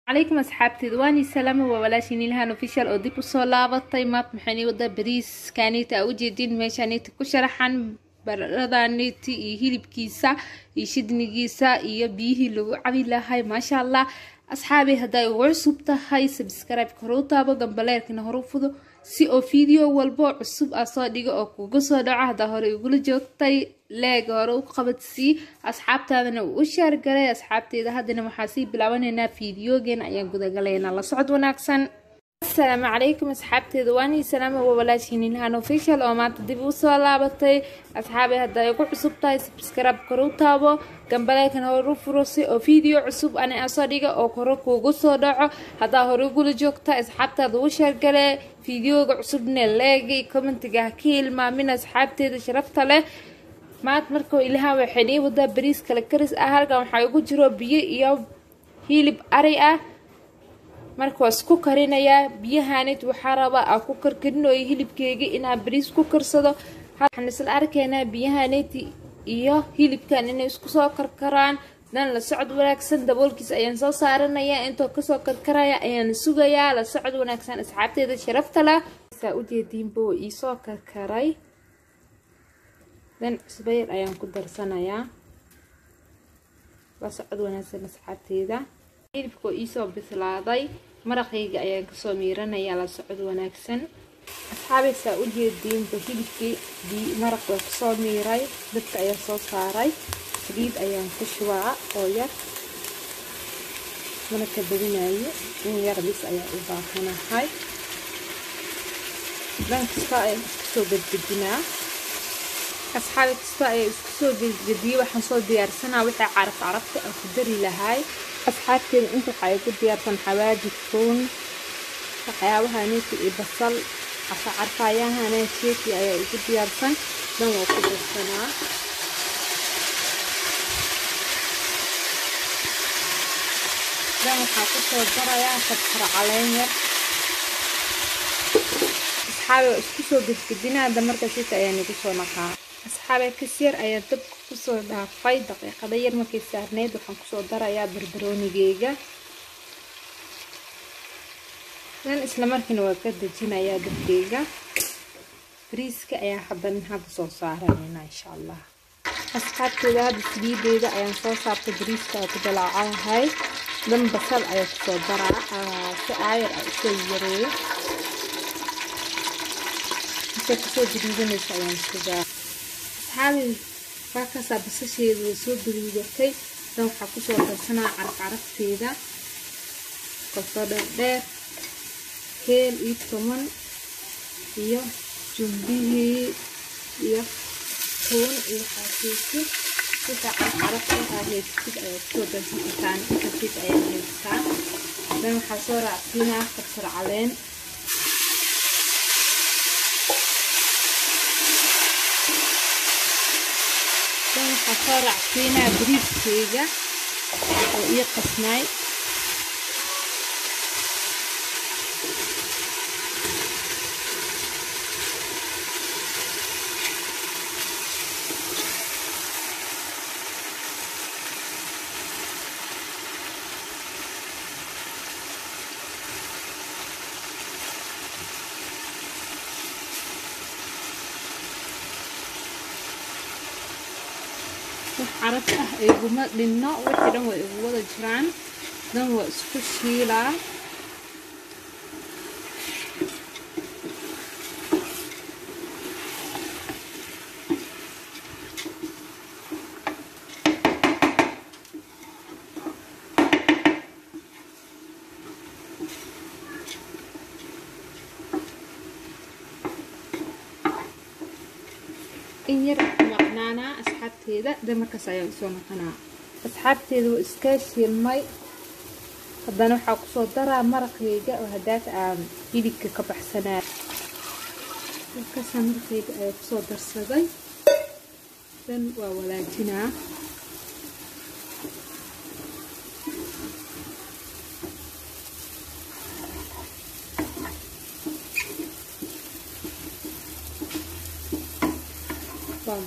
عليكم أصحابتي دواني السلام وولاشيني لها نوفيشال أو ديبو صلابة مات محني ودا بريس كانت أوجي دين ميشانيت كشرحان بردانيتي يهيلب كيسا يشدني كيسا يبيه لو عبي هاي ما شاء الله أصحابي هداي وعصوبتا هاي سبسكرايب كروتا بغنبالير كنا هروفدو si oo video walbo cusub soo dhigo oo kugu soo dhaco hada hore ugu joogtay leeg hore u qabadsi asxaabtaadana u share garay asxaabteeda hadana waxa si bilaabanayna videogeena ayaan guda galeena la socod wanaagsan السلام عليكم أصحابتي دواني سلام وولاشيني لها نوفيشال أو ما تدبوا صلابتي أصحابي هدا يقول عصب تاي سبسكرايب كروتابو جنبالي كان هو روفروسي أو فيديو عصب أنا أصدقائي أو كروكو قصو دعو هدا هو يقول جوكتا أصحابتي دوشر قلي فيديو عصب نلاقي كومنت جاكيل ما من أصحابتي دشرفت له ما تمركو إلها وحني ودا بريس كالكرس أهل قام حيقول جرو بيه يوم هيلب أريئة marka waa isku karinaya biyahanid waxa raba aan ku karkarino hilibkeyga inaan bariis ku karsado waxaan isla arkaynaa biyahanid iyo hilibkan inay isku soo karkaraan dan la socod wanaagsan daboolkiisa ayaan soo saaranaya intoo ka soo karkaraya ayaan sugayaa la socod wanaagsan asxaabteeda sharafta leh saa u jeedinbo ii soo karkaray dan cusbayr ayaan ku darsanayaa la socod wanaagsan asxaabteeda hilibku ii soo bislaaday maraqayga ayaan ka soo miiranaya la socod wanaagsan asxaabi saa u jeedin hilibkii maraq waa ka soo miiray dadka ayaa soo saaray saliid ayaan ku shubaa oo yar mana ka badinayo in yar bis ayaa u baahanahay kasta ayaan isku soo gadgadinaa asxaabi kasta ayaan isku soo gadgadiyay waxaan soo diyaarsanaa wixii carafta aan ku dari lahay أصحابتي أنتوا حيكون ديارتن حواجب كون وحياوها نيتي إبصل عشان عرفاياها نيتي أيا يكون ديارتن دم وكل السنة دم حاطط الدرايا تبحر علينا أصحابي اسكسوا بالكدينا هذا مركز شيء يعني كسوا نقع أصحابي كسير أيا تب كسو dhaafay daqiiqada yar markay saarneed waxaan ku soo darayaa barbaroonigeyga dan isla markiina waa ka dajinayaa dabkeyga bariiska ayaa hadda soo saarayna insha Allah asxaabteeda saliideeda ayaan soo saartay bariiska ku dalaacahay dan basal ayaa ku soo daraa si ayar soo yareeyo inta ku soo diidanaysa ayaan sugaa asxaabi فاكسة بسشيد وسود بريدكي لو حكوش وقرصنا عرفتيدا قصدا دير كيل إيطمان إيا جنبيه إيا كون إيا حاسيسي كتا عرفتيدا هيتكيد أيا كودا سيكتان كتيد أيا هيتكان لو حصور عطينا قصر علين صار فينا بريد كيجا ويقصناي عرفته يقوم للنوع وكذا ويقوم الجران ده هو سكوشيلا إنير معنانا أصحابتي ده مركز أيام سونا قناة أصحابتي ذو إسكاشي الماء قدنا حق صدرها مرقيجة وهداك يديك كبح سنة الكسر مرقيجة صدر صدي ذن وولاتنا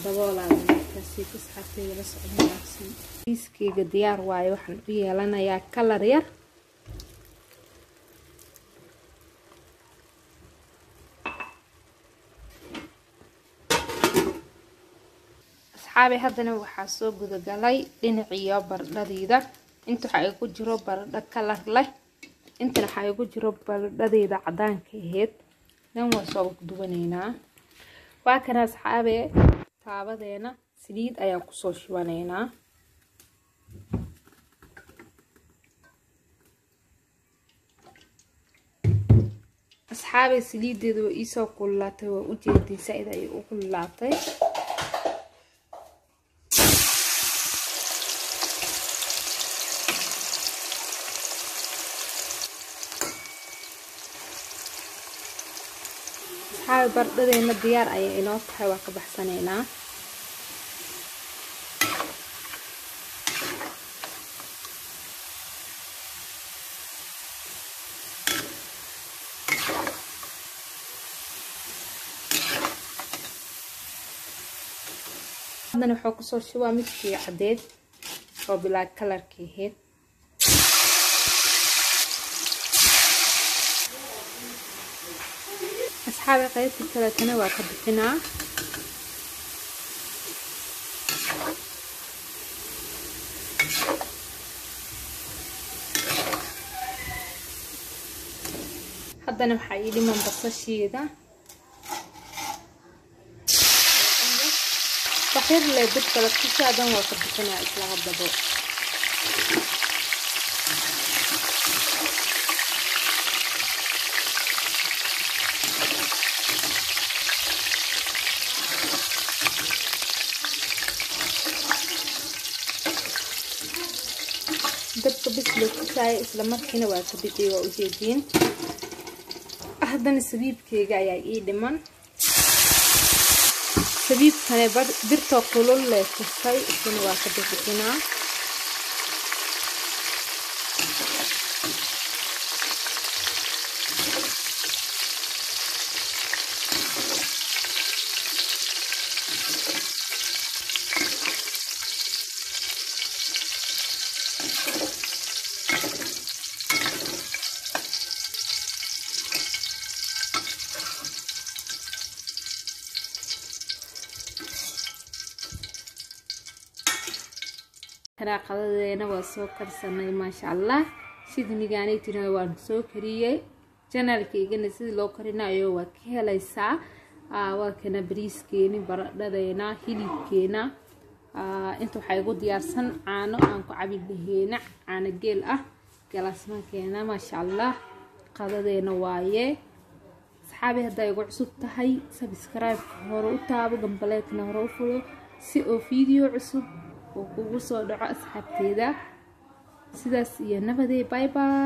دبولا كاسي كسحتي رسعنا نفسي بيسكي ديار واي waxaan u yeelanayaa color yar asxaabi haddana waxaa soo gudagalay dhinaciyo baradhadayda inta waxa ay ku jiro baradho kalar leh intana waxa ay ku jiro baradhadayda cadaanka ahayd dan waa soo duwanaynaa waa kana asxaabi taabadeena saliid ayaan ku soo shubanaynaa asxaabi saliideedu way soo kululaatay waa u jeedin saaid ay u kululaatay asxaabi baradhadeena diyaar ayay inoo tahay waa ka baxsanaynaa haddana waxaa kusoo shubaa midkii cadeed oo bilaa kalarkii ahayd asxaabi qaybtii kaletana waa ka bixinaa haddana waxaa ii dhiman basasheeda waxyar le dabka la tusaadan waa ka bixinaa isla haddaba dabka bis loo tusaaya isla markiina waa ka bixi waa u jeediin haddana sabiibkeyga ayaa ii dhiman sabiibkane birta kulul leh tusay isna waa ka bixinaa qadadeena waa soo karsanay maasha Allah sidii nigaanaytina waan soo kariyay channelkeygana sidii loo karinayo waa ka helaysaa waa kana bariiskeeni baradhadeena hilibkeena inta waxa igu diyaarsan caano aan ku cabi laheena caano geel ah galaasmankeena maasha Allah qadadeena waaye asxaabi hadday igu cusub tahay subscribe hore u taabo gambaleedna hore u fulo si oo video cusub oo kugu soo dhaco asxaabteeda sidaas iyo nabadee bye bye